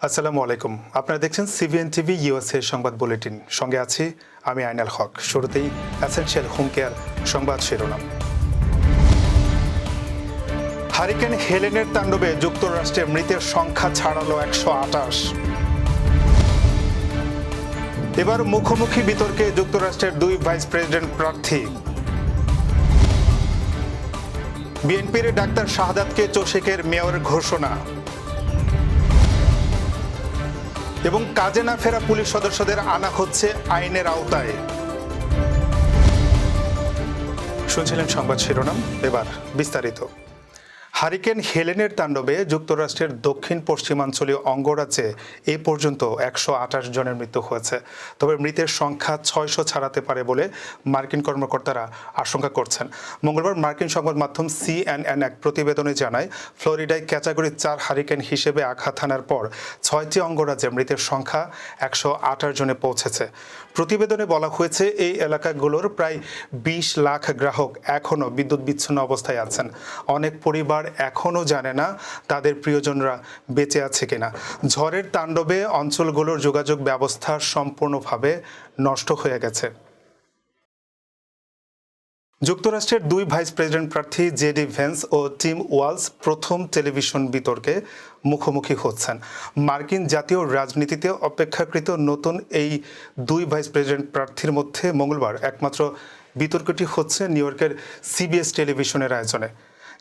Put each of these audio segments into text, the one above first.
আসসালামু আলাইকুম। আপনারা দেখছেন সিবিএন টিভি ইউএসএ সংবাদ বুলেটিন। সঙ্গে আছি আমি আইনাল হক। শুরুতেই এসেনশিয়াল হোম কেয়ার সংবাদ শিরোনাম। হারিকেন হেলেনের তাণ্ডবে যুক্তরাষ্ট্রে মৃতের সংখ্যা ছাড়ালো 128। এবার মুখোমুখি বিতর্কে যুক্তরাষ্ট্রের দুই ভাইস প্রেসিডেন্ট প্রার্থী। বিএনপির ডাক্তার শাহাদাতকে চোষেকের মেয়র ঘোষণা। এবং কাজে না ফেরা পুলিশ সদস্যদের আনা হচ্ছে আইনের আওতায়। শুনছিলেন সংবাদ শিরোনাম, এবার বিস্তারিত। হারিকেন হেলেনের তাণ্ডবে যুক্তরাষ্ট্রের দক্ষিণ পশ্চিমাঞ্চলীয় অঙ্গরাজ্যে এ পর্যন্ত 128 জনের মৃত্যু হয়েছে। তবে মৃতের সংখ্যা 600 ছাড়াতে পারে বলে মার্কিন কর্মকর্তারা আশঙ্কা করছেন। মঙ্গলবার মার্কিন সংবাদ মাধ্যম CNN এক প্রতিবেদনে জানায়, ফ্লোরিডায় ক্যাটাগরি 4 হারিকেন হিসেবে আঘাত হানার পর 6টি অঙ্গরাজ্যে মৃতের সংখ্যা 128 জনে পৌঁছেছে। প্রতিবেদনে বলা হয়েছে, এই এলাকাগুলোর প্রায় 20 লাখ গ্রাহক এখনও বিদ্যুৎ বিচ্ছিন্ন অবস্থায় আছেন। অনেক পরিবার এখনও জানে না তাদের প্রিয়জনরা বেঁচে আছে কিনা। ঝড়ের তাণ্ডবে অঞ্চলগুলোর যোগাযোগ ব্যবস্থা সম্পূর্ণভাবে নষ্ট হয়ে গেছে। যুক্তরাষ্ট্রের দুই ভাইস প্রেসিডেন্ট প্রার্থী জেডি ভেন্স ও টিম ওয়ালস প্রথম টেলিভিশন বিতর্কে মুখোমুখি হচ্ছেন। মার্কিন জাতীয় রাজনীতিতে অপেক্ষাকৃত নতুন এই দুই ভাইস প্রেসিডেন্ট প্রার্থীর মধ্যে মঙ্গলবার একমাত্র বিতর্কটি হচ্ছে নিউ ইয়র্কের CBS টেলিভিশনের আয়োজনে।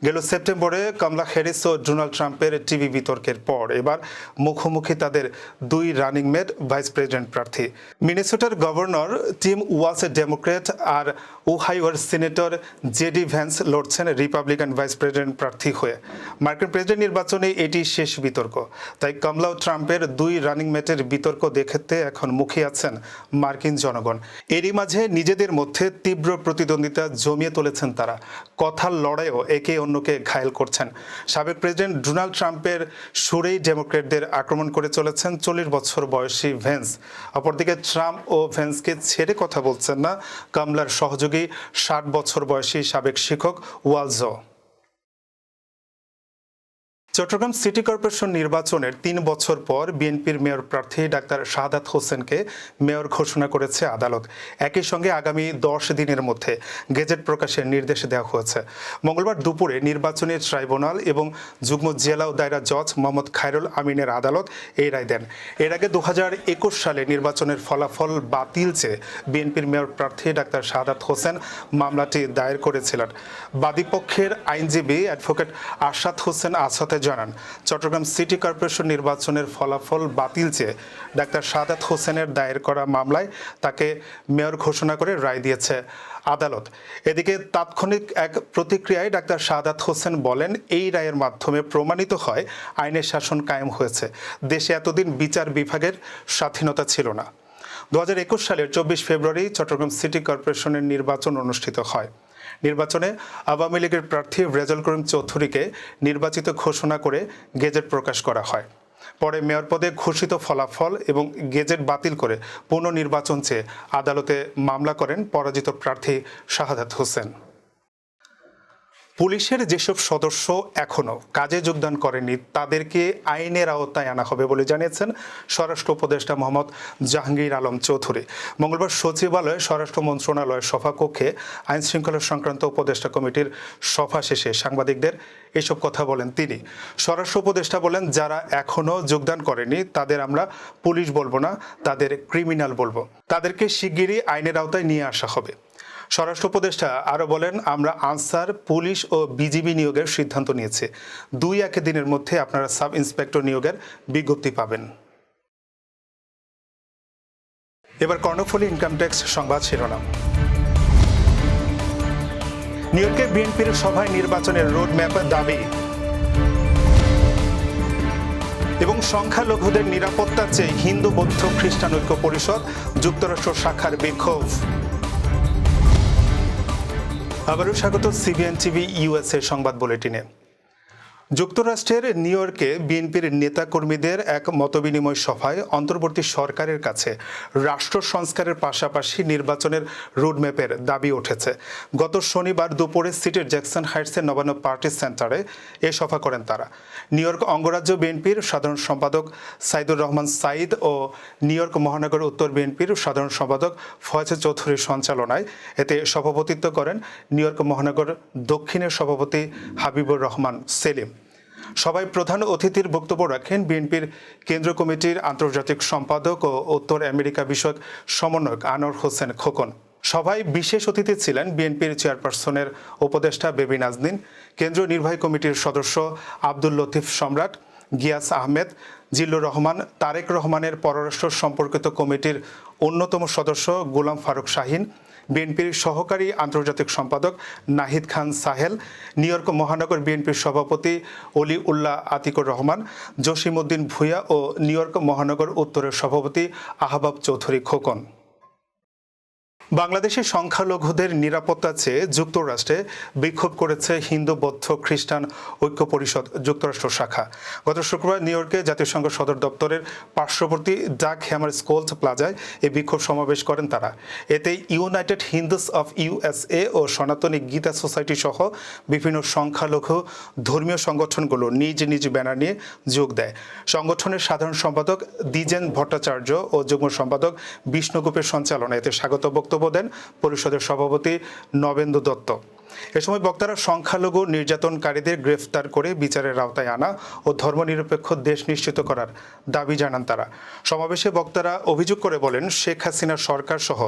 গেল সেপ্টেম্বরে কমলা হ্যারিস ও ডোনাল্ড ট্রাম্পের টিভি বিতর্কের পর এবার মুখোমুখি তাদের দুই রানিং মেট ভাইস প্রেসিডেন্ট প্রার্থী। মিনেসোটার গভর্নর টিম ওয়ালস ডেমোক্র্যাট আর ওহাইওর সিনেটর জেডি ভ্যান্স লড়ছেন রিপাবলিকান ভাইস প্রেসিডেন্ট প্রার্থী হয়ে। মার্কিন প্রেসিডেন্ট নির্বাচনে এটি শেষ বিতর্ক, তাই কমলা ও ট্রাম্পের দুই রানিং মেটের বিতর্ক দেখতে এখন মুখে আছেন মার্কিন জনগণ। এরই মাঝে নিজেদের মধ্যে তীব্র প্রতিদ্বন্দ্বিতা জমিয়ে তুলেছেন তারা। কথার লড়াইও একে অন্যকে ঘায়েল করছেন। সাবেক প্রেসিডেন্ট ডোনাল্ড ট্রাম্পের সুরেই ডেমোক্র্যাটদের আক্রমণ করে চলেছেন 40 বছর বয়সী ভেন্স। অপরদিকে ট্রাম্প ও ভেন্সকে ছেড়ে কথা বলছেন না কমলার সহযোগী 60 বছর বয়সী সাবেক শিক্ষক ওয়ালজও। চট্টগ্রাম সিটি কর্পোরেশন নির্বাচনের 3 বছর পর বিএনপির মেয়র প্রার্থী ডাক্তার শাহাদাত হোসেনকে মেয়র ঘোষণা করেছে আদালত। একই সঙ্গে আগামী 10 দিনের মধ্যে গেজেট প্রকাশের নির্দেশ দেওয়া হয়েছে। মঙ্গলবার দুপুরে নির্বাচনী ট্রাইব্যুনাল এবং যুগ্ম জেলা ও দায়রা জজ মোহাম্মদ খায়রুল আমিনের আদালত এই রায় দেন। এর আগে 2021 সালে নির্বাচনের ফলাফল বাতিল চেয়ে বিএনপির মেয়র প্রার্থী ডাক্তার শাহাদাত হোসেন মামলাটি দায়ের করেছিলেন। বাদীপক্ষের আইনজীবী অ্যাডভোকেট আশাদ হোসেন আসাতে জানান, চট্টগ্রাম সিটি কর্পোরেশন নির্বাচনের ফলাফল বাতিল চেয়ে ডাক্তার শাহাদাত হোসেনের দায়ের করা মামলায় তাকে মেয়র ঘোষণা করে রায় দিয়েছে আদালত। এদিকে তাৎক্ষণিক এক প্রতিক্রিয়ায় ডাক্তার শাহাদাত হোসেন বলেন, এই রায়ের মাধ্যমে প্রমাণিত হয় আইনের শাসন কায়েম হয়েছে। দেশে এতদিন বিচার বিভাগের স্বাধীনতা ছিল না। 2021 সালের 24 ফেব্রুয়ারি চট্টগ্রাম সিটি কর্পোরেশনের নির্বাচন অনুষ্ঠিত হয়। নির্বাচনে আওয়ামী লীগের প্রার্থী রেজাউল করিম চৌধুরীকে নির্বাচিত ঘোষণা করে গেজেট প্রকাশ করা হয়। পরে মেয়র পদে ঘোষিত ফলাফল এবং গেজেট বাতিল করে পুনর্নির্বাচন চেয়ে আদালতে মামলা করেন পরাজিত প্রার্থী শাহাদাত হোসেন। পুলিশের যেসব সদস্য এখনও কাজে যোগদান করেনি তাদেরকে আইনের আওতায় আনা হবে বলে জানিয়েছেন স্বরাষ্ট্র উপদেষ্টা মোহাম্মদ জাহাঙ্গীর আলম চৌধুরী। মঙ্গলবার সচিবালয়ে স্বরাষ্ট্র মন্ত্রণালয়ের সভাকক্ষে আইন শৃঙ্খলা সংক্রান্ত উপদেষ্টা কমিটির সভা শেষে সাংবাদিকদের এসব কথা বলেন তিনি। স্বরাষ্ট্র উপদেষ্টা বলেন, যারা এখনও যোগদান করেনি তাদের আমরা পুলিশ বলবো না, তাদের ক্রিমিনাল বলবো। তাদেরকে শিগগিরই আইনের আওতায় নিয়ে আসা হবে। স্বরাষ্ট্র উপদেষ্টা আরও বলেন, আমরা আনসার, পুলিশ ও বিজিবি নিয়োগের সিদ্ধান্ত নিয়েছি। 2-1 দিনের মধ্যে আপনারা সাব ইন্সপেক্টর নিয়োগের বিজ্ঞপ্তি পাবেন। এবার কর্ণফুলী ইনকাম ট্যাক্স সংবাদ শিরোনাম। নিউ ইয়র্কে বিএনপির সভায় নির্বাচনের রোডম্যাপের দাবি এবং সংখ্যালঘুদের নিরাপত্তা চেয়ে হিন্দু বৌদ্ধ খ্রিস্টান ঐক্য পরিষদ যুক্তরাষ্ট্র শাখার বিক্ষোভ। আবারও স্বাগত সিবিএন টিভি ইউএসএ সংবাদ বুলেটিনে। যুক্তরাষ্ট্রের নিউ ইয়র্কে বিএনপির নেতাকর্মীদের এক মতবিনিময় সভায় অন্তর্বর্তী সরকারের কাছে রাষ্ট্র সংস্কারের পাশাপাশি নির্বাচনের রোডম্যাপের দাবি উঠেছে। গত শনিবার দুপুরে সিটির জ্যাকসন হাইটসের নবান্ন পার্টি সেন্টারে এ সভা করেন তারা। নিউ ইয়র্ক অঙ্গরাজ্য বিএনপির সাধারণ সম্পাদক সাইদুর রহমান সাইদ ও নিউ ইয়র্ক মহানগর উত্তর বিএনপির সাধারণ সম্পাদক ফয়েজ চৌধুরীর সঞ্চালনায় এতে সভাপতিত্ব করেন নিউ ইয়র্ক মহানগর দক্ষিণের সভাপতি হাবিবুর রহমান সেলিম। সভায় প্রধান অতিথির বক্তব্য রাখেন বিএনপির কেন্দ্রীয় কমিটির আন্তর্জাতিক সম্পাদক ও উত্তর আমেরিকা বিষয়ক সমন্বয়ক আনোয়ার হোসেন খোকন। সভায় বিশেষ অতিথি ছিলেন বিএনপির চেয়ারপারসনের উপদেষ্টা বেবি নাজনীন, কেন্দ্রীয় নির্বাহী কমিটির সদস্য আব্দুল লতিফ সম্রাট, গিয়াস আহমেদ, জিল্লুর রহমান, তারেক রহমানের পররাষ্ট্র সম্পর্কিত কমিটির অন্যতম সদস্য গোলাম ফারুক শাহীন, বিএনপির সহকারী আন্তর্জাতিক সম্পাদক নাহিদ খান সাহেল, নিউ ইয়র্ক মহানগর বিএনপির সভাপতি অলি উল্লাহ আতিকুর রহমান, জসিমউদ্দিন ভূঁইয়া ও নিউ ইয়র্ক মহানগর উত্তরের সভাপতি আহবাব চৌধুরী খোকন। বাংলাদেশের সংখ্যালঘুদের নিরাপত্তা চেয়ে যুক্তরাষ্ট্রে বিক্ষোভ করেছে হিন্দু বৌদ্ধ খ্রিস্টান ঐক্য পরিষদ যুক্তরাষ্ট্র শাখা। গত শুক্রবার নিউ ইয়র্কে জাতিসংঘ সদর দপ্তরের পার্শ্ববর্তী ডাক হ্যামার স্কুলস প্লাজায় এই বিক্ষোভ সমাবেশ করেন তারা। এতে ইউনাইটেড হিন্দুস অফ ইউএসএ ও সনাতনী গীতা সোসাইটি সহ বিভিন্ন সংখ্যালঘু ধর্মীয় সংগঠনগুলো নিজ নিজ ব্যানার নিয়ে যোগ দেয়। সংগঠনের সাধারণ সম্পাদক দ্বিজেন ভট্টাচার্য ও যুগ্ম সম্পাদক বিষ্ণুগুপের সঞ্চালনায় এতে স্বাগত বক্তব্য দেন পরিষদের সভাপতি নবেন্দু দত্ত। এ সময় বক্তারা সংখ্যালঘু নির্যাতনকারীদের গ্রেফতার করে বিচারের আওতায় আনা ও ধর্মনিরপেক্ষ দেশ নিশ্চিত করার দাবি জানান তারা। সমাবেশে বক্তারা অভিযোগ করে বলেন, শেখ হাসিনা সরকার সহ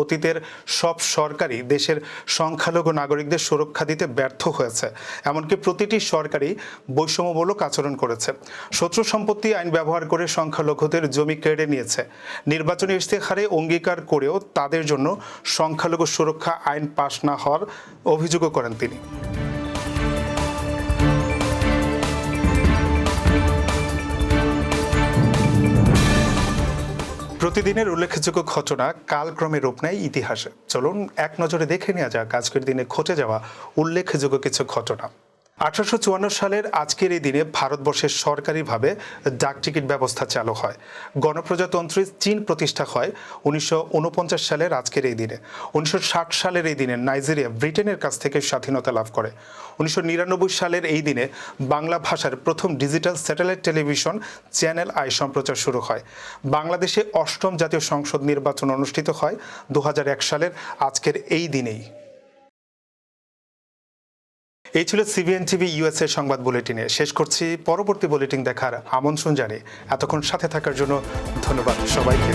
অতীতের সব সরকারই দেশের সংখ্যালঘু নাগরিকদের সুরক্ষা দিতে ব্যর্থ হয়েছে। এমনকি প্রতিটি সরকারই বৈষম্যমূলক আচরণ করেছে। শত্রু সম্পত্তি আইন ব্যবহার করে সংখ্যালঘুদের জমি কেড়ে নিয়েছে। নির্বাচনী ইশতেহারে অঙ্গীকার করেও তাদের জন্য সংখ্যালঘু সুরক্ষা আইন পাশ না হওয়ার অভিযোগও করেন তিনি। প্রতিদিনের উল্লেখযোগ্য ঘটনা কালক্রমে রূপ নেয় ইতিহাসে। চলুন এক নজরে দেখে নেওয়া যাক আজকের দিনে ঘটে যাওয়া উল্লেখযোগ্য কিছু ঘটনা। 1854 সালের আজকের এই দিনে ভারতবর্ষের সরকারিভাবে ডাকটিকিট ব্যবস্থা চালু হয়। গণপ্রজাতন্ত্রী চীন প্রতিষ্ঠা হয় 1949 সালের আজকের এই দিনে। 1960 সালের এই দিনে নাইজেরিয়া ব্রিটেনের কাছ থেকে স্বাধীনতা লাভ করে। 1999 সালের এই দিনে বাংলা ভাষার প্রথম digital satellite television channel I সম্প্রচার শুরু হয়। বাংলাদেশে 8ম জাতীয় সংসদ নির্বাচন অনুষ্ঠিত হয় 2001 সালের আজকের এই দিনেই। এই ছিল সিবিএন টিভি ইউএসএ সংবাদ বুলেটিনে। শেষ করছি, পরবর্তী বুলেটিন দেখার আমন্ত্রণ জানিয়ে এতক্ষণ সাথে থাকার জন্য ধন্যবাদ সবাইকে।